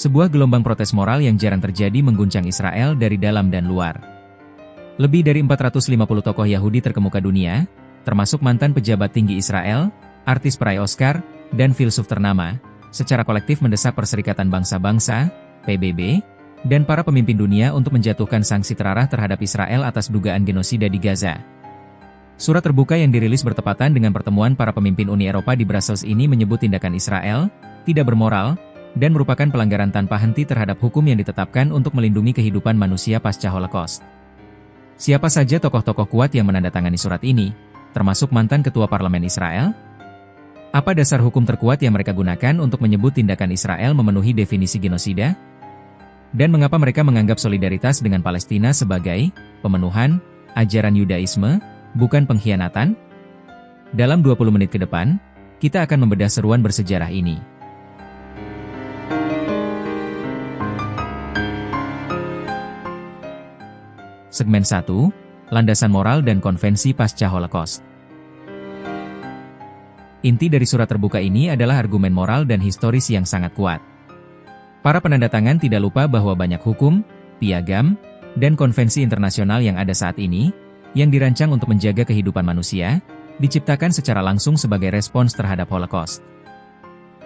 Sebuah gelombang protes moral yang jarang terjadi mengguncang Israel dari dalam dan luar. Lebih dari 450 tokoh Yahudi terkemuka dunia, termasuk mantan pejabat tinggi Israel, artis peraih Oscar, dan filsuf ternama, secara kolektif mendesak Perserikatan Bangsa-Bangsa, PBB, dan para pemimpin dunia untuk menjatuhkan sanksi terarah terhadap Israel atas dugaan genosida di Gaza. Surat terbuka yang dirilis bertepatan dengan pertemuan para pemimpin Uni Eropa di Brussels ini menyebut tindakan Israel tidak bermoral dan merupakan pelanggaran tanpa henti terhadap hukum yang ditetapkan untuk melindungi kehidupan manusia pasca Holocaust. Siapa saja tokoh-tokoh kuat yang menandatangani surat ini, termasuk mantan ketua parlemen Israel? Apa dasar hukum terkuat yang mereka gunakan untuk menyebut tindakan Israel memenuhi definisi genosida? Dan mengapa mereka menganggap solidaritas dengan Palestina sebagai pemenuhan ajaran Yudaisme, bukan pengkhianatan? Dalam 20 menit ke depan, kita akan membedah seruan bersejarah ini. Segmen 1, Landasan Moral dan Konvensi Pasca Holocaust. Inti dari surat terbuka ini adalah argumen moral dan historis yang sangat kuat. Para penandatangan tidak lupa bahwa banyak hukum, piagam, dan konvensi internasional yang ada saat ini, yang dirancang untuk menjaga kehidupan manusia, diciptakan secara langsung sebagai respons terhadap Holocaust.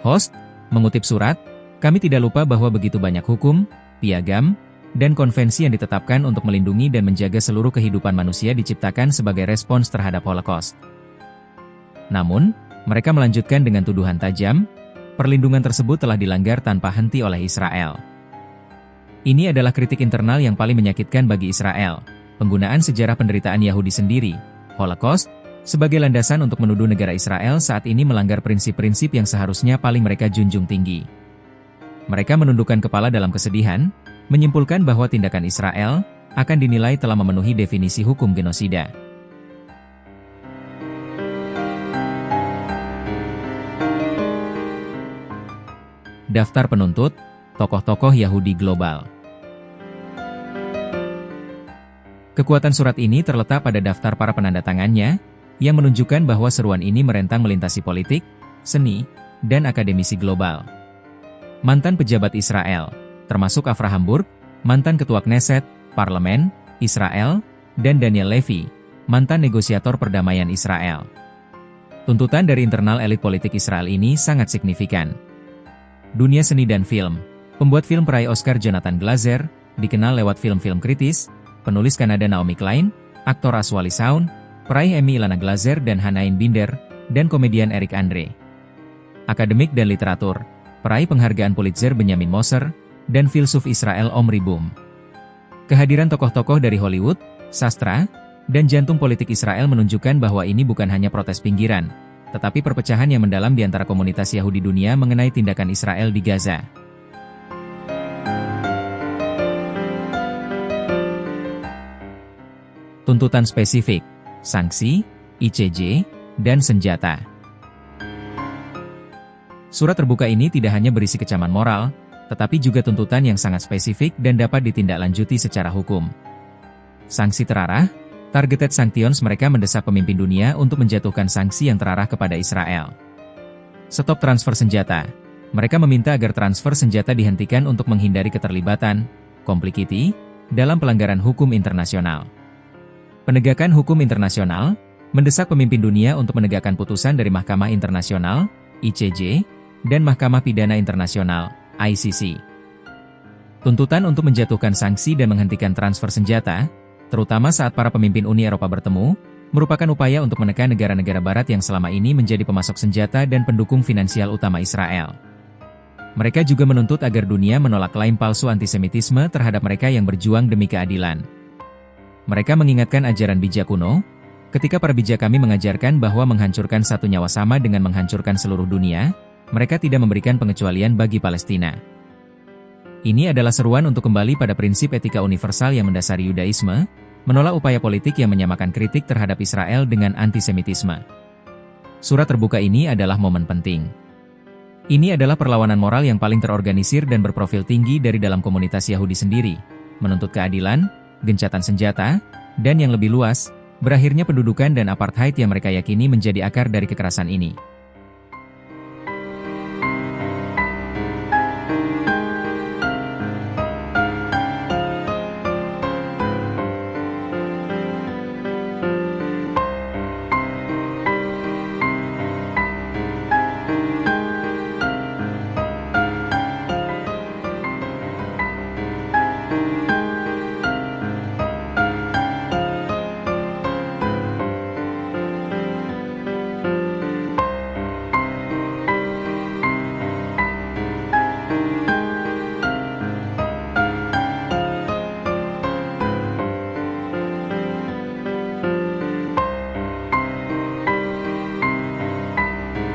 Host, mengutip surat, kami tidak lupa bahwa begitu banyak hukum, piagam, dan konvensi yang ditetapkan untuk melindungi dan menjaga seluruh kehidupan manusia diciptakan sebagai respons terhadap Holocaust. Namun, mereka melanjutkan dengan tuduhan tajam, perlindungan tersebut telah dilanggar tanpa henti oleh Israel. Ini adalah kritik internal yang paling menyakitkan bagi Israel, penggunaan sejarah penderitaan Yahudi sendiri, Holocaust, sebagai landasan untuk menuduh negara Israel saat ini melanggar prinsip-prinsip yang seharusnya paling mereka junjung tinggi. Mereka menundukkan kepala dalam kesedihan, menyimpulkan bahwa tindakan Israel akan dinilai telah memenuhi definisi hukum genosida. Daftar penuntut, tokoh-tokoh Yahudi global. Kekuatan surat ini terletak pada daftar para penandatangannya, yang menunjukkan bahwa seruan ini merentang melintasi politik, seni, dan akademisi global. Mantan pejabat Israel, termasuk Avraham Burg, mantan ketua Knesset, Parlemen, Israel, dan Daniel Levy, mantan negosiator perdamaian Israel. Tuntutan dari internal elit politik Israel ini sangat signifikan. Dunia seni dan film. Pembuat film peraih Oscar Jonathan Glazer, dikenal lewat film-film kritis, penulis Kanada Naomi Klein, aktor Aswali Shaun, peraih Emmy Ilana Glazer dan Hanain Binder, dan komedian Eric Andre. Akademik dan literatur, peraih penghargaan Pulitzer Benjamin Moser, dan filsuf Israel Omri Boom. Kehadiran tokoh-tokoh dari Hollywood, sastra, dan jantung politik Israel menunjukkan bahwa ini bukan hanya protes pinggiran, tetapi perpecahan yang mendalam di antara komunitas Yahudi dunia mengenai tindakan Israel di Gaza. Tuntutan spesifik, sanksi, ICJ, dan senjata. Surat terbuka ini tidak hanya berisi kecaman moral, tetapi juga tuntutan yang sangat spesifik dan dapat ditindaklanjuti secara hukum. Sanksi terarah, targeted sanctions, mereka mendesak pemimpin dunia untuk menjatuhkan sanksi yang terarah kepada Israel. Stop transfer senjata. Mereka meminta agar transfer senjata dihentikan untuk menghindari keterlibatan, complicity, dalam pelanggaran hukum internasional. Penegakan hukum internasional, mendesak pemimpin dunia untuk menegakkan putusan dari Mahkamah Internasional, ICJ, dan Mahkamah Pidana Internasional, ICC. Tuntutan untuk menjatuhkan sanksi dan menghentikan transfer senjata, terutama saat para pemimpin Uni Eropa bertemu, merupakan upaya untuk menekan negara-negara Barat yang selama ini menjadi pemasok senjata dan pendukung finansial utama Israel. Mereka juga menuntut agar dunia menolak klaim palsu antisemitisme terhadap mereka yang berjuang demi keadilan. Mereka mengingatkan ajaran bijak kuno, ketika para bijak kami mengajarkan bahwa menghancurkan satu nyawa sama dengan menghancurkan seluruh dunia, mereka tidak memberikan pengecualian bagi Palestina. Ini adalah seruan untuk kembali pada prinsip etika universal yang mendasari Yudaisme, menolak upaya politik yang menyamakan kritik terhadap Israel dengan antisemitisme. Surat terbuka ini adalah momen penting. Ini adalah perlawanan moral yang paling terorganisir dan berprofil tinggi dari dalam komunitas Yahudi sendiri, menuntut keadilan, gencatan senjata, dan yang lebih luas, berakhirnya pendudukan dan apartheid yang mereka yakini menjadi akar dari kekerasan ini.